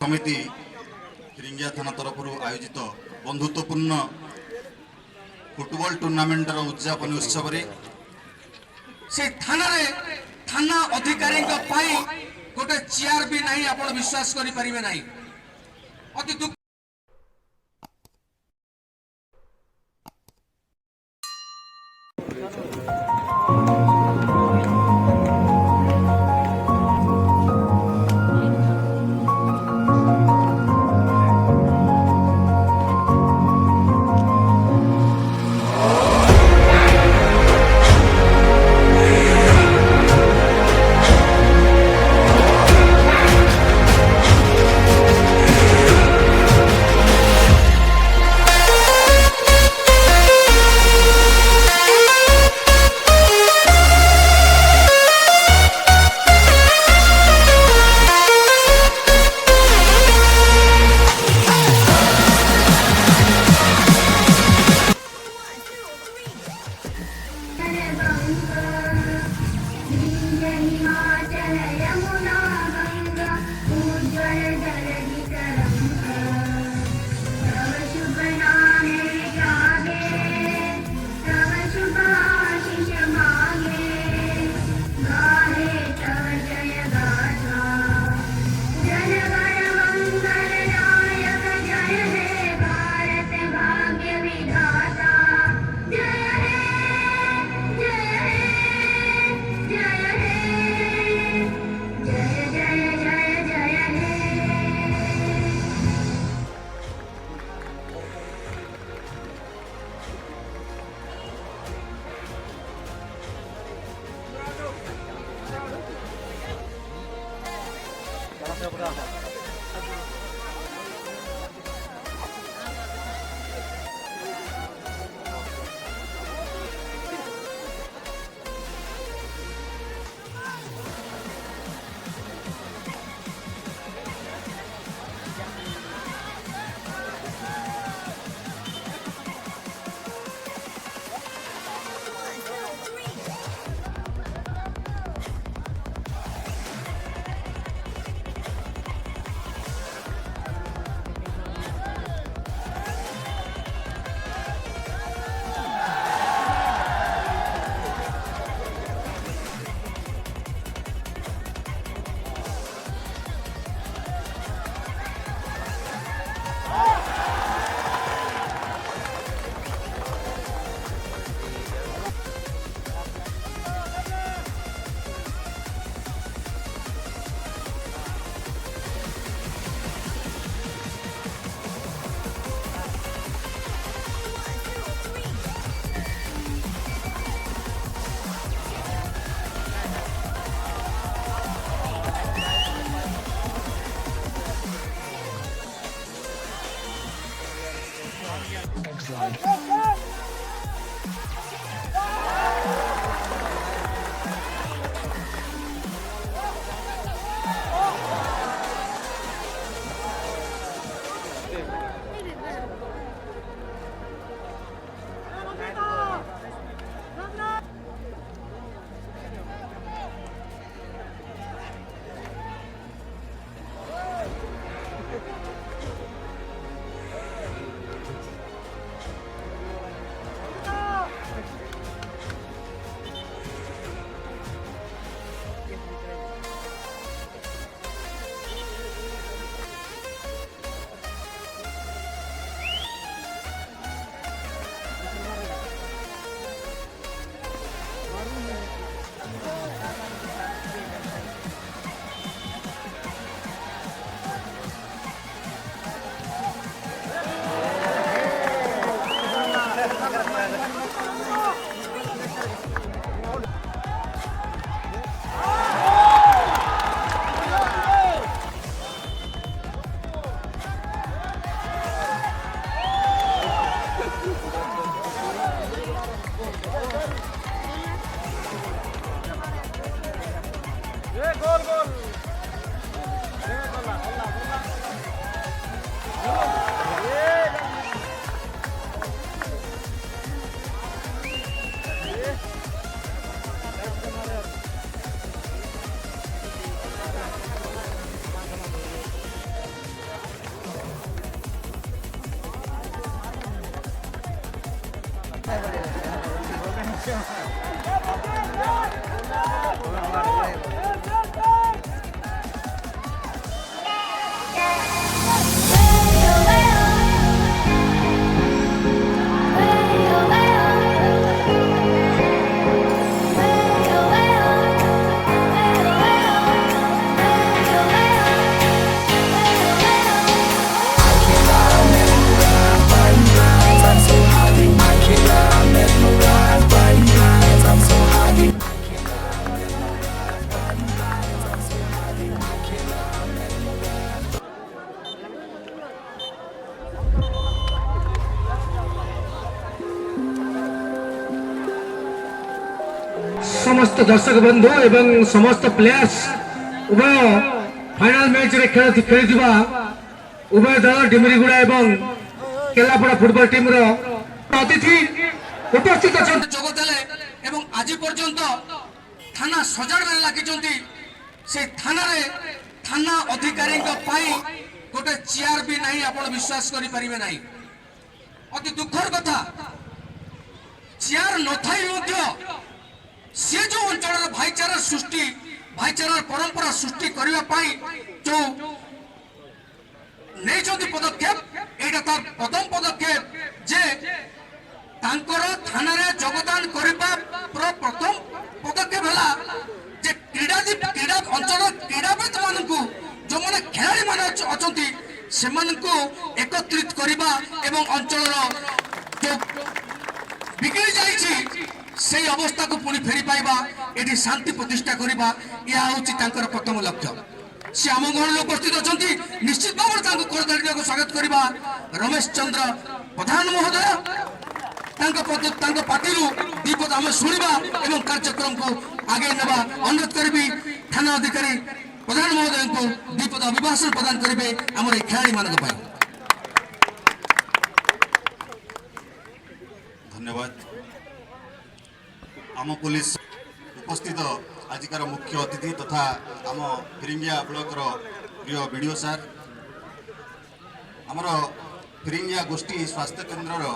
समिति फिरिंगिया थाना तरफ आयोजित बंधुत्वपूर्ण फुटबॉल टूर्नामेंटर उद्यापन उत्सव से थाना अधिकारी गोटे चेयर भी नहीं आप विश्वास करें नहीं अति दुख समस्त दर्शक बंधु एवं समस्त प्लेयर्स उभय फाइनाल मैच रे खेलिथिबा उभय दल डिमरीगुड़ा एवं केलापड़ा फुटबॉल टीम रो अतिथि उपस्थित अछन जोग देले एवं आज पर्यंत थाना सजाड़े लगी से थाना रे थाना अधिकारी गोटे चेयर भी नहीं आप विश्वास करें ना अति दुखर कथा चेयर न थी सी जो अंचल भाईचारा सृष्टि भाईचारा परंपरा सृष्टि करने जो नहीं पदक्षेप यहाँ तार प्रथम पदक्षेप जे तांकर थाना रे योगदान करबा प्रथम पदक्षेप है जे क्रीड़ा अंचल क्रीड़ाविद मानू जो मैंने खेलाड़ी मान अच्छा से एकत्रित करवा एवं अंचल जो बिगड़ी जाइए से अवस्था को पुणी फेरी पाइबा ये शांति प्रतिष्ठा करवा यह हूँ प्रथम लक्ष्य से आम गहन उपस्थित अच्छा निश्चित भाव करदारिया को स्वागत करवा रमेश चंद्र प्रधान महोदय पार्टी दीपद आम शुणा एवं कार्यक्रम को आगे नेबा अनुरोध करी थाना अधिकारी प्रधान महोदय को दीपद अभिभाषण प्रदान करेंगे आम खेलाड़ी मान धन्यवाद आम पुलिस उपस्थित आजिकार मुख्य अतिथि तथा आम फिरिंगिया ब्लॉक प्रिय वीडियो सार आमर फिरिंगिया गोष्ठी स्वास्थ्य केन्द्र